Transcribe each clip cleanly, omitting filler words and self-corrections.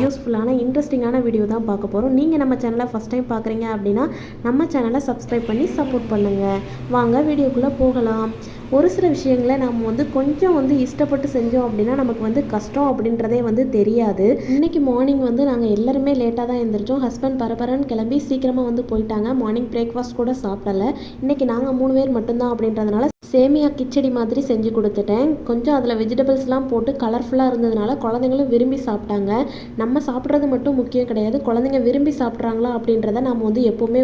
யூஸ்ஃபுல்லான இன்ட்ரெஸ்டிங்கான வீடியோ தான் பார்க்க போகிறோம். நீங்கள் நம்ம சேனலை ஃபஸ்ட் டைம் பார்க்குறீங்க அப்படின்னா நம்ம சேனலை சப்ஸ்கிரைப் பண்ணி சப்போர்ட் பண்ணுங்கள். வாங்க வீடியோக்குள்ளே போகலாம். ஒரு சில விஷயங்களை நம்ம கொஞ்சம் இஷ்டப்பட்டு செஞ்சோம் அப்படின்னா நமக்கு கஷ்டம் அப்படின்றதே தெரியாது. இன்றைக்கி மார்னிங் நாங்கள் எல்லாருமே லேட்டாக தான் எழுந்திரிச்சோம். ஹஸ்பண்ட் பரபரன்னு கிளம்பி சீக்கிரமாக போயிட்டாங்க. மார்னிங் பிரேக்ஃபாஸ்ட் கூட சாப்பிடலை. இன்றைக்கி நாங்கள் 3 பேர் மட்டும்தான் அப்படின்றதுனால சேமியா கிச்சடி மாதிரி செஞ்சு கொடுத்துட்டேன். கொஞ்சம் அதில் வெஜிடபிள்ஸ்லாம் போட்டு கலர்ஃபுல்லாக இருந்ததுனால குழந்தைங்களும் விரும்பி சாப்பிட்டாங்க. நம்ம சாப்பிட்றது மட்டும் முக்கியம் கிடையாது, குழந்தைங்க விரும்பி சாப்பிட்றாங்களா அப்படின்றத நம்ம எப்போவுமே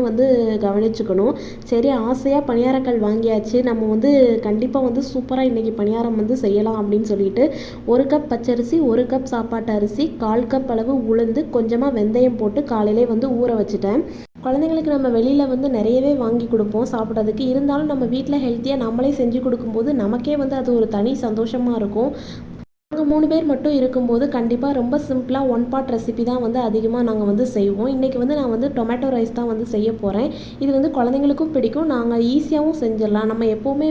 கவனிச்சுக்கணும். சரி, ஆசையாக பணியாரக்கல் வாங்கியாச்சு. நம்ம கண்டிப்பாக சூப்பராக இன்றைக்கி பணியாரம் செய்யலாம் அப்படின்னு சொல்லிட்டு 1 கப் பச்சரிசி, 1 கப் சாப்பாட்டு அரிசி, 1/4 கப் அளவு உளுந்து, கொஞ்சமாக வெந்தயம் போட்டு காலையிலே ஊற வச்சுட்டேன். குழந்தைங்களுக்கு நம்ம வெளியில் நிறையவே வாங்கி கொடுப்போம் சாப்பிட்றதுக்கு. இருந்தாலும் நம்ம வீட்டில் ஹெல்த்தியாக நம்மளே செஞ்சு கொடுக்கும்போது நமக்கே அது ஒரு தனி சந்தோஷமாக இருக்கும். நாங்கள் 3 பேர் மட்டும் இருக்கும்போது கண்டிப்பாக ரொம்ப சிம்பிளாக 1 பாட் ரெசிபி தான் அதிகமாக நாங்கள் செய்வோம். இன்றைக்கி நான் டொமேட்டோ ரைஸ் தான் செய்ய போகிறேன். இது குழந்தைங்களுக்கும் பிடிக்கும். நாங்கள் ஈஸியாகவும் செஞ்சிடலாம். நம்ம எப்போவுமே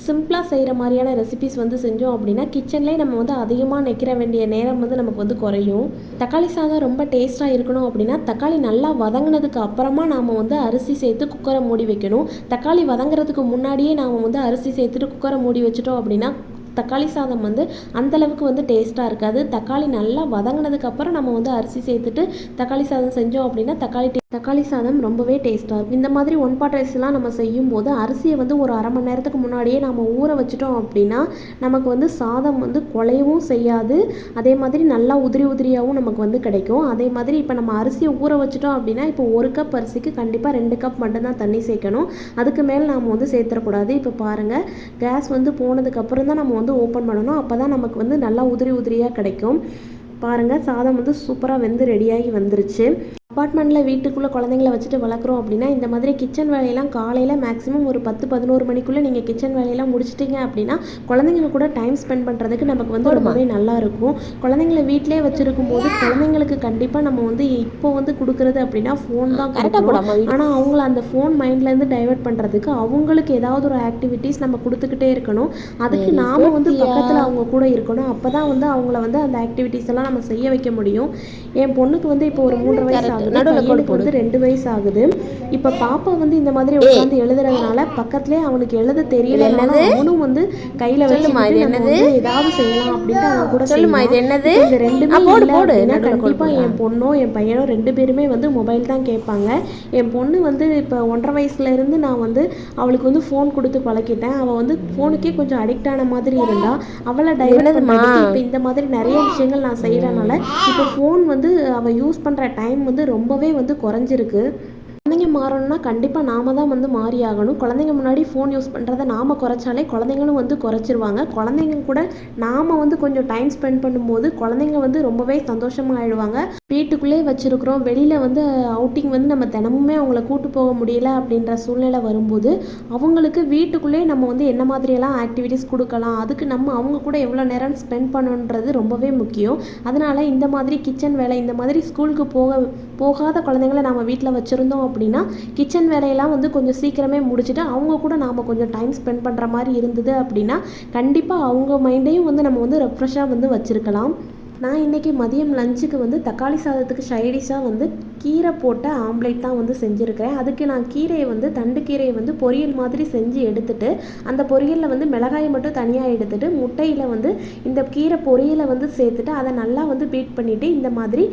சிம்பிளாக செய்கிற மாதிரியான ரெசிபிஸ் செஞ்சோம் அப்படின்னா கிச்சன்லேயே நம்ம அதிகமாக நிற்கிற வேண்டிய நேரம் நமக்கு குறையும். தக்காளி சாதம் ரொம்ப டேஸ்ட்டாக இருக்கணும் அப்படின்னா தக்காளி நல்லா வதங்கினதுக்கு அப்புறமா நாம் அரிசி சேர்த்து குக்கரை மூடி வைக்கணும். தக்காளி வதங்குறதுக்கு முன்னாடியே நாம் அரிசி சேர்த்துட்டு குக்கரை மூடி வச்சிட்டோம் அப்படின்னா தக்காளி சாதம் அந்தளவுக்கு டேஸ்ட்டாக இருக்காது. தக்காளி நல்லா வதங்கினதுக்கப்புறம் நம்ம அரிசி சேர்த்துட்டு தக்காளி சாதம் செஞ்சோம் அப்படின்னா தக்காளி சாதம் ரொம்பவே டேஸ்ட்டாக இருக்கும். இந்த மாதிரி 1 பாட் ரைஸ்லாம் நம்ம செய்யும்போது அரிசியை ஒரு அரை மணி நேரத்துக்கு முன்னாடியே நம்ம ஊற வச்சிட்டோம் அப்படின்னா நமக்கு சாதம் குழையவும் செய்யாது. அதே மாதிரி நல்லா உதிரியாகவும் நமக்கு கிடைக்கும். அதே மாதிரி இப்போ நம்ம அரிசியை ஊற வச்சிட்டோம் அப்படின்னா இப்போ 1 கப் அரிசிக்கு கண்டிப்பாக 2 கப் மட்டும்தான் தண்ணி சேர்க்கணும். அதுக்கு மேலே நாம் சேர்த்துடக்கூடாது. இப்போ பாருங்கள், கேஸ் போனதுக்கப்புறம் தான் நம்ம ஓப்பன் பண்ணணும். அப்போ தான் நமக்கு நல்லா உதிரியாக கிடைக்கும். பாருங்கள், சாதம் சூப்பராக ரெடியாகி வந்துருச்சு. அப்பார்ட்மெண்ட்டில் வீட்டுக்குள்ளே குழந்தைங்கள வச்சுட்டு வளர்க்குறோம் அப்படின்னா இந்த மாதிரி கிச்சன் வேலையெல்லாம் காலையில் மேக்ஸிமம் ஒரு 10-11 மணிக்குள்ளே நீங்கள் கிச்சன் வேலையெல்லாம் முடிச்சிட்டிங்க அப்படின்னா குழந்தைங்க கூட டைம் ஸ்பெண்ட் பண்ணுறதுக்கு நமக்கு ரொம்பவே நல்லாயிருக்கும். குழந்தைங்கள வீட்டிலே வச்சுருக்கும் போது குழந்தைங்களுக்கு கண்டிப்பாக நம்ம இப்போ கொடுக்குறது அப்படின்னா ஃபோன் தான் கொடுக்குறோம். ஆனால் அவங்கள அந்த ஃபோன் மைண்ட்லேருந்து டைவெர்ட் பண்ணுறதுக்கு அவங்களுக்கு ஏதாவது ஒரு ஆக்டிவிட்டீஸ் நம்ம கொடுத்துக்கிட்டே இருக்கணும். அதுக்கு நாம் பக்கத்தில் அவங்க கூட இருக்கணும். அப்போ தான் அவங்கள அந்த ஆக்டிவிட்டீஸ் எல்லாம் நம்ம செய்ய வைக்க முடியும். என் பொண்ணுக்கு இப்போ ஒரு 3 வயசு ஆகுது, பையனுக்கு 2 வயசு ஆகுது. இப்போ பாப்பா இந்த மாதிரி உட்காந்து எழுதுறதுனால பக்கத்துலேயே அவனுக்கு எழுத தெரியல, அவனும் கையில் வச்சு ஏதாவது செய்யலாம் அப்படின்ட்டு அவன் கூட செய்யலாம். இது ரெண்டுமே இல்லை கண்டிப்பாக என் பொண்ணோ என் பையனோ 2 பேருமே மொபைல் தான் கேட்பாங்க. என் பொண்ணு இப்போ 1.5 வயசுலேருந்து நான் அவளுக்கு ஃபோன் கொடுத்து பழக்கிட்டேன். அவள் ஃபோனுக்கே கொஞ்சம் அடிக்ட் ஆன மாதிரி இருந்தா. அவளை டைவர்ட் பண்ணுறதுக்கு இப்போ இந்த மாதிரி நிறைய விஷயங்கள் நான் செய்கிறனால இப்போ ஃபோன் அவள் யூஸ் பண்ணுற டைம் ரொம்பவே குறைஞ்சிருக்கு. குழந்தைங்க மாறணும்னா கண்டிப்பாக நாம தான் மாறி ஆகணும். குழந்தைங்க முன்னாடி ஃபோன் யூஸ் பண்ணுறதை நாம் குறைச்சாலே குழந்தைங்களும் குறைச்சிருவாங்க. குழந்தைங்க கூட நாம் கொஞ்சம் டைம் ஸ்பெண்ட் பண்ணும்போது குழந்தைங்க ரொம்பவே சந்தோஷமாக ஆயிடுவாங்க. வீட்டுக்குள்ளே வச்சுருக்குறோம், வெளியில் அவுட்டிங் நம்ம தினமுமே அவங்கள கூட்டு போக முடியல அப்படின்ற சூழ்நிலை வரும்போது அவங்களுக்கு வீட்டுக்குள்ளே நம்ம என்ன மாதிரியெல்லாம் ஆக்டிவிட்டீஸ் கொடுக்கலாம், அதுக்கு நம்ம அவங்க கூட எவ்வளோ நேரம் ஸ்பெண்ட் பண்ணணுன்றது ரொம்பவே முக்கியம். அதனால் இந்த மாதிரி கிச்சன் வேலை, இந்த மாதிரி ஸ்கூலுக்கு போகாத குழந்தைங்களை நம்ம வீட்டில் வச்சுருந்தோம் அப்படின்னா கிச்சன் வேலையெல்லாம் கொஞ்சம் சீக்கிரமே முடிச்சுட்டு அவங்க கூட நாம் கொஞ்சம் டைம் ஸ்பெண்ட் பண்ணுற மாதிரி இருந்தது அப்படின்னா கண்டிப்பாக அவங்க மைண்டையும் நம்ம ரெஃப்ரெஷ்ஷாக வச்சுருக்கலாம். நான் இன்றைக்கி மதியம் லஞ்சுக்கு தக்காளி சாதத்துக்கு சைடிஷாக கீரை போட்ட ஆம்லேட் தான் செஞ்சுருக்கிறேன். அதுக்கு நான் கீரையை தண்டு கீரையை பொரியல் மாதிரி செஞ்சு எடுத்துட்டு அந்த பொரியலில் மிளகாயை மட்டும் தனியாக எடுத்துட்டு முட்டையில் இந்த கீரை பொரியலை சேர்த்துட்டு அதை நல்லா பீட் பண்ணிவிட்டு இந்த மாதிரி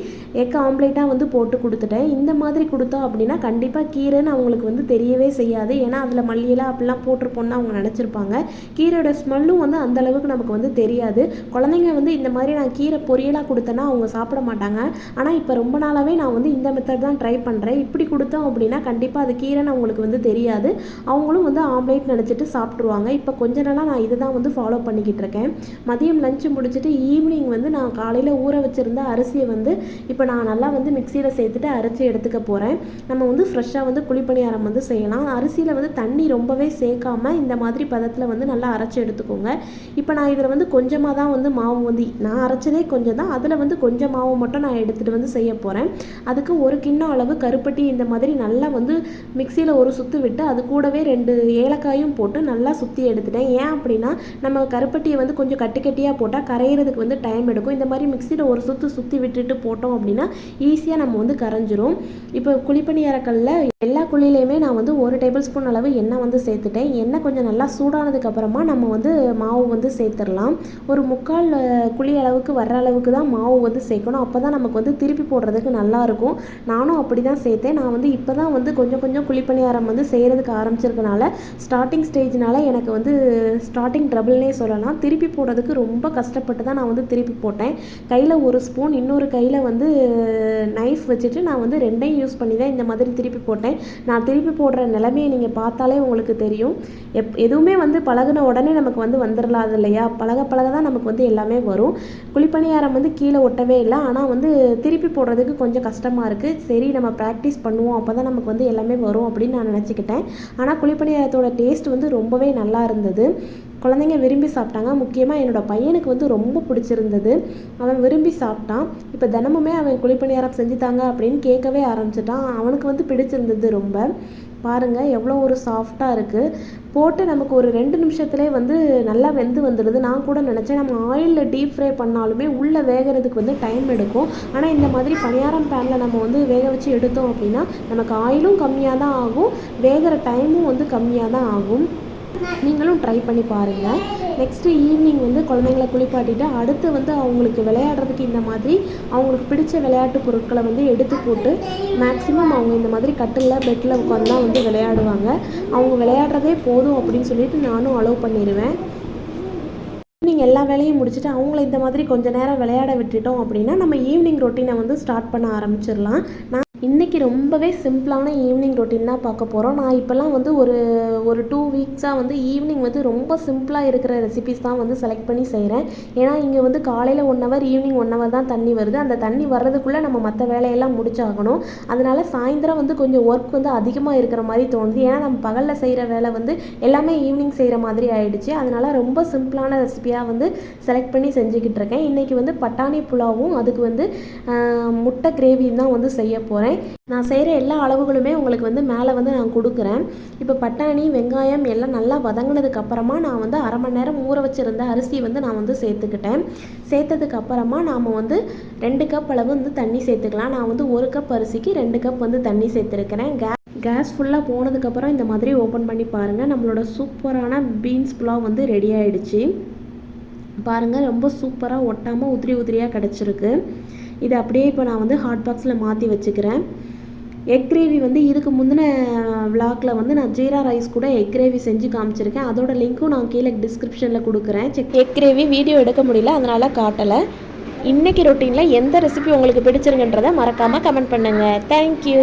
எக் ஆம்லேட்டாக போட்டு கொடுத்துட்டேன். இந்த மாதிரி கொடுத்தோம் அப்படின்னா கண்டிப்பாக கீரைன்னு அவங்களுக்கு தெரியவே செய்யாது. ஏன்னா அதில் மல்லியெல்லாம் அப்படிலாம் போட்டிருப்போம்னு அவங்க நினச்சிருப்பாங்க. கீரையோட ஸ்மெல்லும் அந்தளவுக்கு நமக்கு தெரியாது. குழந்தைங்க இந்த மாதிரி நான் கீரை பொரியலாக கொடுத்தேன்னா அவங்க சாப்பிட மாட்டாங்க. ஆனால் இப்போ ரொம்ப நாளாகவே நான் இந்த மெத்தட் தான் ட்ரை பண்ணுறேன். இப்படி கொடுத்தோம் அப்படின்னா கண்டிப்பாக அது கீரைன்னு அவங்களுக்கு தெரியாது. அவங்களும் ஆம்லேட் நினச்சிட்டு சாப்பிட்ருவாங்க. இப்போ கொஞ்ச நாளாக நான் இதை தான் ஃபாலோ பண்ணிக்கிட்டு இருக்கேன். மதியம் லஞ்சு முடிச்சுட்டு ஈவினிங் நான் காலையில் ஊற வச்சுருந்த அரிசியை இப்போ நான் நல்லா மிக்சியில் சேர்த்துட்டு அரைச்சி எடுத்துக்க போகிறேன். நம்ம ஃப்ரெஷ்ஷாக குழிப்பணியாரம் செய்யலாம். அரிசியில் தண்ணி ரொம்பவே சேர்க்காம இந்த மாதிரி பதத்தில் நல்லா அரைச்சி எடுத்துக்கோங்க. இப்போ நான் இதில் கொஞ்சமாக தான் மாவு நான் அரைச்சதே கொஞ்சம் தான், அதில் கொஞ்சம் மாவு மட்டும் நான் எடுத்துகிட்டு செய்ய போகிறேன். அதுக்கு ஒரு கிண்ணம் அளவு கருப்பட்டி இந்த மாதிரி நல்லா வந்து மிக்சியில் ஒரு சுற்று விட்டு அது கூடவே 2 ஏலக்காயும் போட்டு நல்லா சுற்றி எடுத்துட்டேன். ஏன் அப்படின்னா நம்ம கருப்பட்டியை வந்து கொஞ்சம் கட்டி கட்டியாக போட்டால் கரையிறதுக்கு வந்து டைம் எடுக்கும். இந்த மாதிரி மிக்சியில் ஒரு சுற்றி விட்டுட்டு போட்டோம் அப்படின்னா ஈஸியாக நம்ம வந்து கரைஞ்சிரும். இப்போ குழிப்பணியாரக்கல்ல எல்லா குழியிலையுமே நான் வந்து 1 டேபிள் ஸ்பூன் அளவு எண்ணெய் வந்து சேர்த்துட்டேன். எண்ணெய் கொஞ்சம் நல்லா சூடானதுக்கப்புறமா நம்ம வந்து மாவு வந்து சேர்த்துடலாம். ஒரு 3/4 குழி அளவுக்கு வர்ற அளவுக்கு தான் மாவு வந்து சேர்க்கணும். அப்போ தான் நமக்கு வந்து திருப்பி போடுறதுக்கு நல்லாயிருக்கும். நானும் அப்படி தான் சேர்த்தேன். நான் வந்து இப்போ தான் வந்து கொஞ்சம் கொஞ்சம் குழிப்பணியாரம் வந்து செய்கிறதுக்கு ஆரம்பிச்சிருக்கனால ஸ்டார்டிங் ஸ்டேஜ்னால எனக்கு வந்து ஸ்டார்டிங் ட்ரபிள்னே சொல்லலாம். திருப்பி போடுறதுக்கு ரொம்ப கஷ்டப்பட்டு தான் நான் வந்து திருப்பி போட்டேன். கையில் 1 ஸ்பூன் இன்னொரு கையில் வந்து நைஃப் வச்சுட்டு நான் வந்து 2யும் யூஸ் பண்ணி தான் இந்த மாதிரி திருப்பி போட்டேன். நான் திருப்பி போடுற நிலைமையை நீங்கள் பார்த்தாலே உங்களுக்கு தெரியும். எதுவுமே வந்து பழகுன உடனே நமக்கு வந்து வந்துடலாது இல்லையா? பழக தான் நமக்கு வந்து எல்லாமே வரும். குழிப்பணியாரம் வந்து கீழே ஒட்டவே இல்லை. ஆனால் வந்து திருப்பி போடுறதுக்கு கொஞ்சம் கஷ்டமாக இருக்குது. சரி நம்ம ப்ராக்டிஸ் பண்ணுவோம், அப்போ தான் நமக்கு வந்து எல்லாமே வரும் அப்படின்னு நான் நினச்சிக்கிட்டேன். ஆனால் குழிப்பணியாரத்தோட டேஸ்ட் வந்து ரொம்பவே நல்லா இருந்தது. குழந்தைங்க விரும்பி சாப்பிட்டாங்க. முக்கியமாக என்னோடய பையனுக்கு வந்து ரொம்ப பிடிச்சிருந்தது. அவன் விரும்பி சாப்பிட்டான். இப்போ தினமுமே அவன் குழிப்பணியாரம் செஞ்சுத்தாங்க அப்படின்னு கேட்கவே ஆரம்பிச்சிட்டான். அவனுக்கு வந்து பிடிச்சிருந்தது ரொம்ப. பாருங்கள் எவ்வளோ ஒரு சாஃப்டாக இருக்குது. போட்டு நமக்கு ஒரு 2 நிமிஷத்துலேயே வந்து நல்லா வெந்து வந்துடுது. நான் கூட நினச்சேன் நம்ம ஆயிலில் டீப் ஃப்ரை பண்ணாலுமே உள்ளே வேகிறதுக்கு வந்து டைம் எடுக்கும். ஆனால் இந்த மாதிரி பணியாரம் பேனில் நம்ம வந்து வேக வச்சு எடுத்தோம் அப்படின்னா நமக்கு ஆயிலும் கம்மியாக தான் ஆகும், வேகிற டைமும் வந்து கம்மியாக தான் ஆகும். நீங்களும் ட்ரை பண்ணி பாருங்கள். நெக்ஸ்ட்டு ஈவினிங் வந்து குழந்தைங்கள குளிப்பாட்டிட்டு அடுத்து வந்து அவங்களுக்கு விளையாடுறதுக்கு இந்த மாதிரி அவங்களுக்கு பிடிச்ச விளையாட்டு பொருட்களை வந்து எடுத்து போட்டு மேக்ஸிமம் அவங்க இந்த மாதிரி கட்டிலில் பெட்டில் உட்காந்து தான் வந்து விளையாடுவாங்க. அவங்க விளையாடுறதே போதும் அப்படின்னு சொல்லிட்டு நானும் அலோவ் பண்ணிடுவேன். ஈவினிங் எல்லா வேலையும் முடிச்சுட்டு அவங்கள இந்த மாதிரி கொஞ்சம் நேரம் விளையாட விட்டுட்டோம் அப்படின்னா நம்ம ஈவினிங் ரொட்டீனை வந்து ஸ்டார்ட் பண்ண ஆரம்பிச்சிடலாம். இன்றைக்கி ரொம்பவே சிம்பிளான ஈவினிங் ரொட்டீன் தான் பார்க்க போகிறோம். நான் இப்போல்லாம் வந்து ஒரு 2 வீக்ஸாக வந்து ஈவினிங் வந்து ரொம்ப சிம்பிளாக இருக்கிற ரெசிபிஸ் தான் வந்து செலக்ட் பண்ணி செய்கிறேன். ஏன்னா இங்கே வந்து காலையில் 1 ஹவர் ஈவினிங் 1 ஹவர் தான் தண்ணி வருது. அந்த தண்ணி வர்றதுக்குள்ளே நம்ம மற்ற வேலையெல்லாம் முடிச்சாகணும். அதனால் சாயந்தரம் வந்து கொஞ்சம் ஒர்க் வந்து அதிகமாக இருக்கிற மாதிரி தோணுது. ஏன்னா நம்ம பகலில் செய்கிற வேலை வந்து எல்லாமே ஈவினிங் செய்கிற மாதிரி ஆகிடுச்சு. அதனால் ரொம்ப சிம்பிளான ரெசிபியாக வந்து செலக்ட் பண்ணி செஞ்சுக்கிட்டு இருக்கேன். இன்றைக்கி வந்து பட்டாணி புலாவும் அதுக்கு வந்து முட்டை கிரேவியும் தான் வந்து செய்ய போகிறேன். நான் செய்கிற எல்லா அளவுகளுமே உங்களுக்கு வந்து மேலே வந்து நான் கொடுக்குறேன். இப்போ பட்டாணி வெங்காயம் எல்லாம் நல்லா வதங்கினதுக்கு அப்புறமா நான் வந்து 1/2 மணி நேரம் ஊற வச்சுருந்த அரிசி வந்து நான் வந்து சேர்த்துக்கிட்டேன். சேர்த்ததுக்கு அப்புறமா நாம் வந்து 2 கப் அளவு வந்து தண்ணி சேர்த்துக்கலாம். நான் வந்து 1 கப் அரிசிக்கு 2 கப் வந்து தண்ணி சேர்த்துருக்கிறேன். கேஸ் ஃபுல்லாக போனதுக்கப்புறம் இந்த மாதிரி ஓப்பன் பண்ணி பாருங்கள். நம்மளோட சூப்பரான பீன்ஸ் புலாவ் வந்து ரெடி ஆகிடுச்சு. பாருங்கள் ரொம்ப சூப்பராக ஒட்டாமல் உதிரியாக கிடச்சிருக்கு. இது அப்படியே இப்போ நான் வந்து ஹாட் பாக்ஸில் மாற்றி வச்சுக்கிறேன். எக் கிரேவி வந்து இதுக்கு முந்தின விளாகில் வந்து நான் ஜீரா ரைஸ் கூட எக் கிரேவி செஞ்சு காமிச்சிருக்கேன். அதோட லிங்க்கும் நான் கீழே டிஸ்கிரிப்ஷனில் கொடுக்குறேன். எக் கிரேவி வீடியோ எடுக்க முடியல, அதனால் காட்டலை. இன்றைக்கி ரொட்டீனில் எந்த ரெசிபி உங்களுக்கு பிடிச்சிருங்கன்றதை மறக்காமல் கமெண்ட் பண்ணுங்கள். தேங்க்யூ.